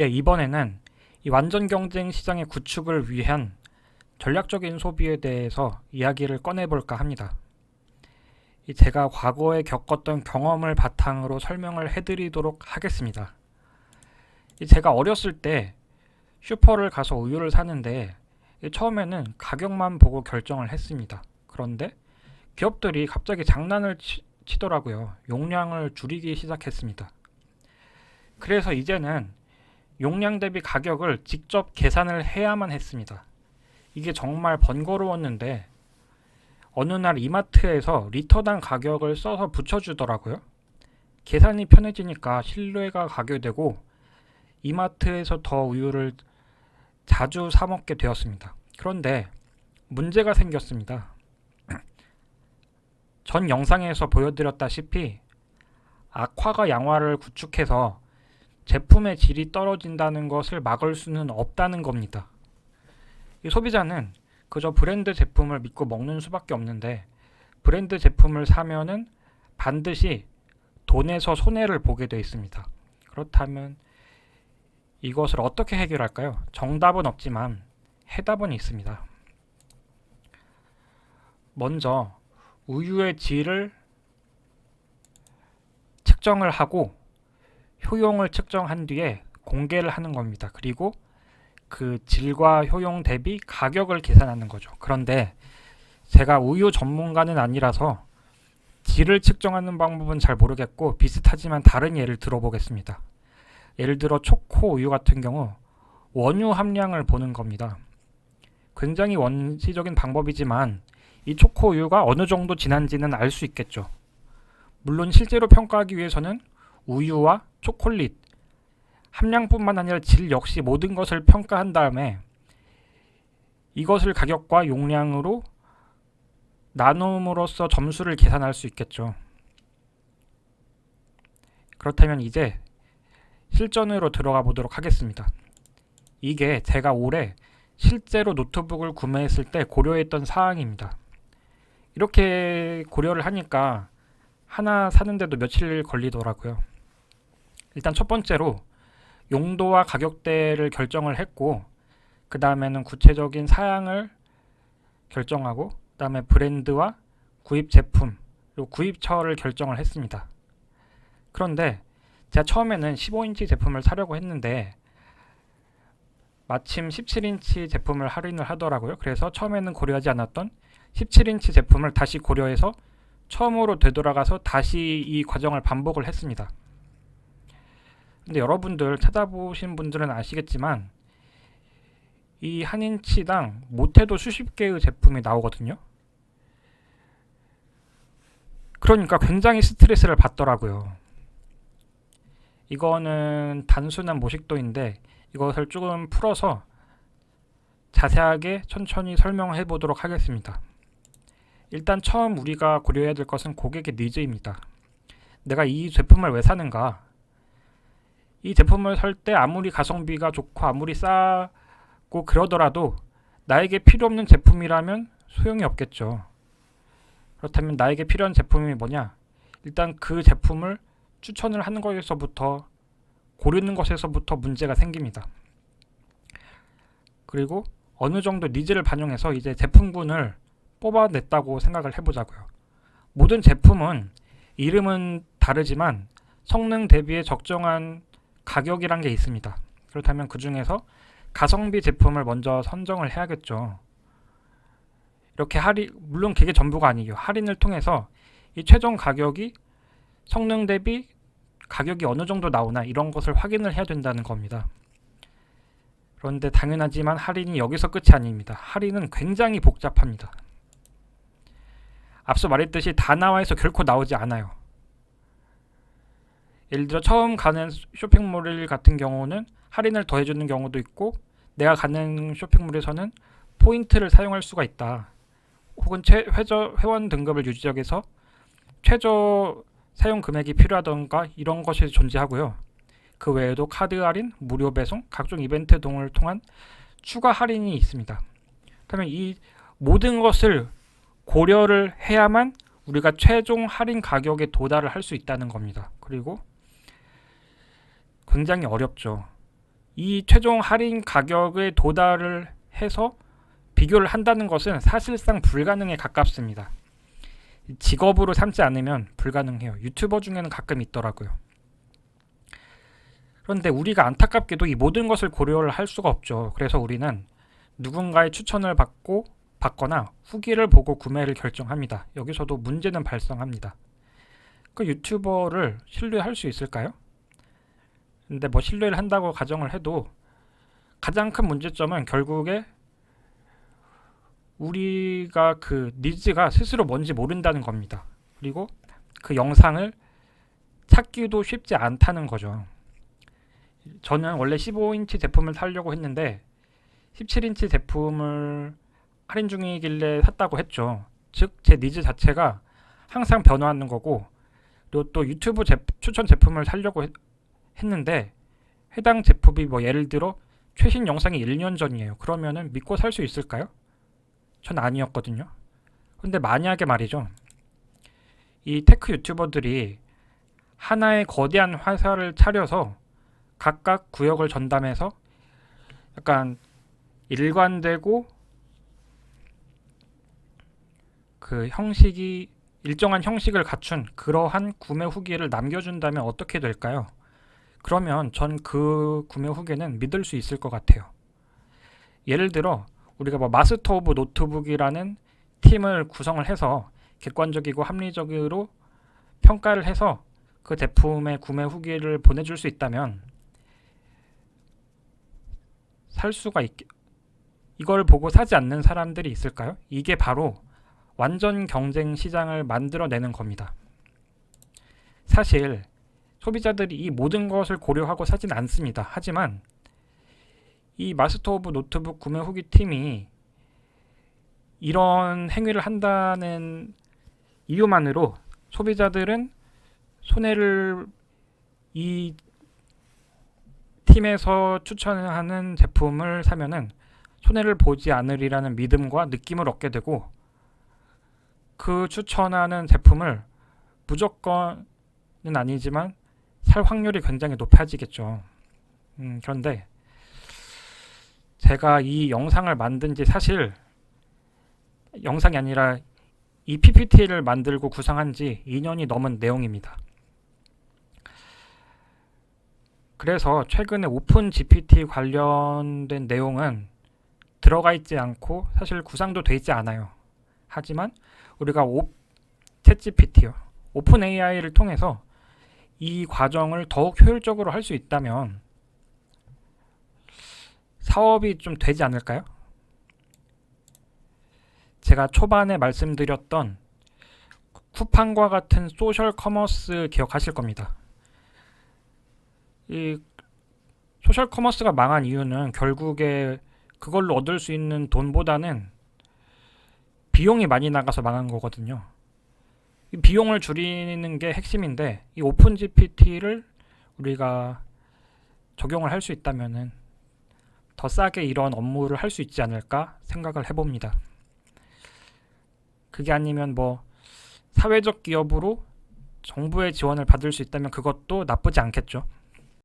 네, 이번에는 이 완전 경쟁 시장의 구축을 위한 전략적인 소비에 대해서 이야기를 꺼내볼까 합니다. 제가 과거에 겪었던 경험을 바탕으로 설명을 해드리도록 하겠습니다. 제가 어렸을 때 슈퍼를 가서 우유를 사는데 처음에는 가격만 보고 결정을 했습니다. 그런데 기업들이 갑자기 장난을 치더라고요. 용량을 줄이기 시작했습니다. 그래서 이제는 용량 대비 가격을 직접 계산을 해야만 했습니다. 이게 정말 번거로웠는데 어느 날 이마트에서 리터당 가격을 써서 붙여주더라고요. 계산이 편해지니까 신뢰가 가게 되고 이마트에서 더 우유를 자주 사 먹게 되었습니다. 그런데 문제가 생겼습니다. 전 영상에서 보여드렸다시피 악화가 양화를 구축해서 제품의 질이 떨어진다는 것을 막을 수는 없다는 겁니다. 이 소비자는 그저 브랜드 제품을 믿고 먹는 수밖에 없는데 브랜드 제품을 사면은 반드시 돈에서 손해를 보게 되어 있습니다. 그렇다면 이것을 어떻게 해결할까요? 정답은 없지만 해답은 있습니다. 먼저 우유의 질을 측정을 하고 효용을 측정한 뒤에 공개를 하는 겁니다. 그리고 그 질과 효용 대비 가격을 계산하는 거죠. 그런데 제가 우유 전문가는 아니라서 질을 측정하는 방법은 잘 모르겠고 비슷하지만 다른 예를 들어보겠습니다. 예를 들어 초코 우유 같은 경우 원유 함량을 보는 겁니다. 굉장히 원시적인 방법이지만 이 초코 우유가 어느 정도 진한지는 알 수 있겠죠. 물론 실제로 평가하기 위해서는 우유와 초콜릿, 함량뿐만 아니라 질 역시 모든 것을 평가한 다음에 이것을 가격과 용량으로 나눔으로써 점수를 계산할 수 있겠죠. 그렇다면 이제 실전으로 들어가 보도록 하겠습니다. 이게 제가 올해 실제로 노트북을 구매했을 때 고려했던 사항입니다. 이렇게 고려를 하니까 하나 사는데도 며칠 걸리더라고요. 일단 첫 번째로 용도와 가격대를 결정을 했고 그 다음에는 구체적인 사양을 결정하고 그 다음에 브랜드와 구입 제품 그리고 구입처를 결정을 했습니다. 그런데 제가 처음에는 15인치 제품을 사려고 했는데 마침 17인치 제품을 할인을 하더라고요. 그래서 처음에는 고려하지 않았던 17인치 제품을 다시 고려해서 처음으로 되돌아가서 다시 이 과정을 반복을 했습니다. 근데 여러분들 찾아보신 분들은 아시겠지만 이 한 인치당 못해도 수십 개의 제품이 나오거든요. 그러니까 굉장히 스트레스를 받더라고요. 이거는 단순한 모식도인데 이것을 조금 풀어서 자세하게 천천히 설명해 보도록 하겠습니다. 일단 처음 우리가 고려해야 될 것은 고객의 니즈입니다. 내가 이 제품을 왜 사는가? 이 제품을 살 때 아무리 가성비가 좋고 아무리 싸고 그러더라도 나에게 필요 없는 제품이라면 소용이 없겠죠. 그렇다면 나에게 필요한 제품이 뭐냐? 일단 그 제품을 추천을 하는 것에서부터 고르는 것에서부터 문제가 생깁니다. 그리고 어느 정도 니즈를 반영해서 이제 제품군을 뽑아냈다고 생각을 해보자고요. 모든 제품은 이름은 다르지만 성능 대비에 적정한 가격이란 게 있습니다. 그렇다면 그 중에서 가성비 제품을 먼저 선정을 해야겠죠. 이렇게 물론 그게 전부가 아니에요. 할인을 통해서 이 최종 가격이 성능 대비 가격이 어느 정도 나오나 이런 것을 확인을 해야 된다는 겁니다. 그런데 당연하지만 할인이 여기서 끝이 아닙니다. 할인은 굉장히 복잡합니다. 앞서 말했듯이 다 나와서 결코 나오지 않아요. 예를 들어 처음 가는 쇼핑몰 같은 경우는 할인을 더해주는 경우도 있고 내가 가는 쇼핑몰에서는 포인트를 사용할 수가 있다. 혹은 회원 등급을 유지하기위해서 최저 사용 금액이 필요하던가 이런 것이 존재하고요. 그 외에도 카드 할인, 무료 배송, 각종 이벤트 등을 통한 추가 할인이 있습니다. 그러면 이 모든 것을 고려를 해야만 우리가 최종 할인 가격에 도달을 할 수 있다는 겁니다. 그리고 굉장히 어렵죠. 이 최종 할인 가격에 도달을 해서 비교를 한다는 것은 사실상 불가능에 가깝습니다. 직업으로 삼지 않으면 불가능해요. 유튜버 중에는 가끔 있더라고요. 그런데 우리가 안타깝게도 이 모든 것을 고려를 할 수가 없죠. 그래서 우리는 누군가의 추천을 받거나 후기를 보고 구매를 결정합니다. 여기서도 문제는 발생합니다. 그 유튜버를 신뢰할 수 있을까요? 근데 뭐 신뢰를 한다고 가정을 해도 가장 큰 문제점은 결국에 우리가 그 니즈가 스스로 뭔지 모른다는 겁니다. 그리고 그 영상을 찾기도 쉽지 않다는 거죠. 저는 원래 15인치 제품을 사려고 했는데 17인치 제품을 할인 중이길래 샀다고 했죠. 즉 제 니즈 자체가 항상 변화하는 거고, 그리고 또 유튜브 추천 제품을 사려고 했는데 해당 제품이 뭐 예를 들어 최신 영상이 1년 전이에요. 그러면은 믿고 살 수 있을까요? 전 아니었거든요. 근데 만약에 말이죠, 이 테크 유튜버들이 하나의 거대한 화살을 차려서 각각 구역을 전담해서 약간 일관되고 그 형식이 일정한 형식을 갖춘 그러한 구매 후기를 남겨준다면 어떻게 될까요? 그러면 전 그 구매 후기는 믿을 수 있을 것 같아요. 예를 들어 우리가 뭐 마스터 오브 노트북이라는 팀을 구성을 해서 객관적이고 합리적으로 평가를 해서 그 제품의 구매 후기를 보내줄 수 있다면 이걸 보고 사지 않는 사람들이 있을까요? 이게 바로 완전 경쟁 시장을 만들어내는 겁니다. 사실 소비자들이 이 모든 것을 고려하고 사진 않습니다. 하지만 이 마스터 오브 노트북 구매 후기 팀이 이런 행위를 한다는 이유만으로 소비자들은 손해를 이 팀에서 추천하는 제품을 사면은 손해를 보지 않으리라는 믿음과 느낌을 얻게 되고, 그 추천하는 제품을 무조건은 아니지만 살 확률이 굉장히 높아지겠죠. 그런데 제가 이 영상을 만든 지 사실 영상이 아니라 이 PPT를 만들고 구상한 지 2년이 넘은 내용입니다. 그래서 최근에 오픈 GPT 관련된 내용은 들어가 있지 않고 사실 구상도 돼 있지 않아요. 하지만 우리가 챗GPT요, 오픈 AI를 통해서 이 과정을 더욱 효율적으로 할 수 있다면 사업이 좀 되지 않을까요? 제가 초반에 말씀드렸던 쿠팡과 같은 소셜 커머스 기억하실 겁니다. 이 소셜 커머스가 망한 이유는 결국에 그걸로 얻을 수 있는 돈보다는 비용이 많이 나가서 망한 거거든요. 이 비용을 줄이는 게 핵심인데 이 오픈 GPT를 우리가 적용을 할 수 있다면은 더 싸게 이런 업무를 할 수 있지 않을까 생각을 해봅니다. 그게 아니면 뭐 사회적 기업으로 정부의 지원을 받을 수 있다면 그것도 나쁘지 않겠죠.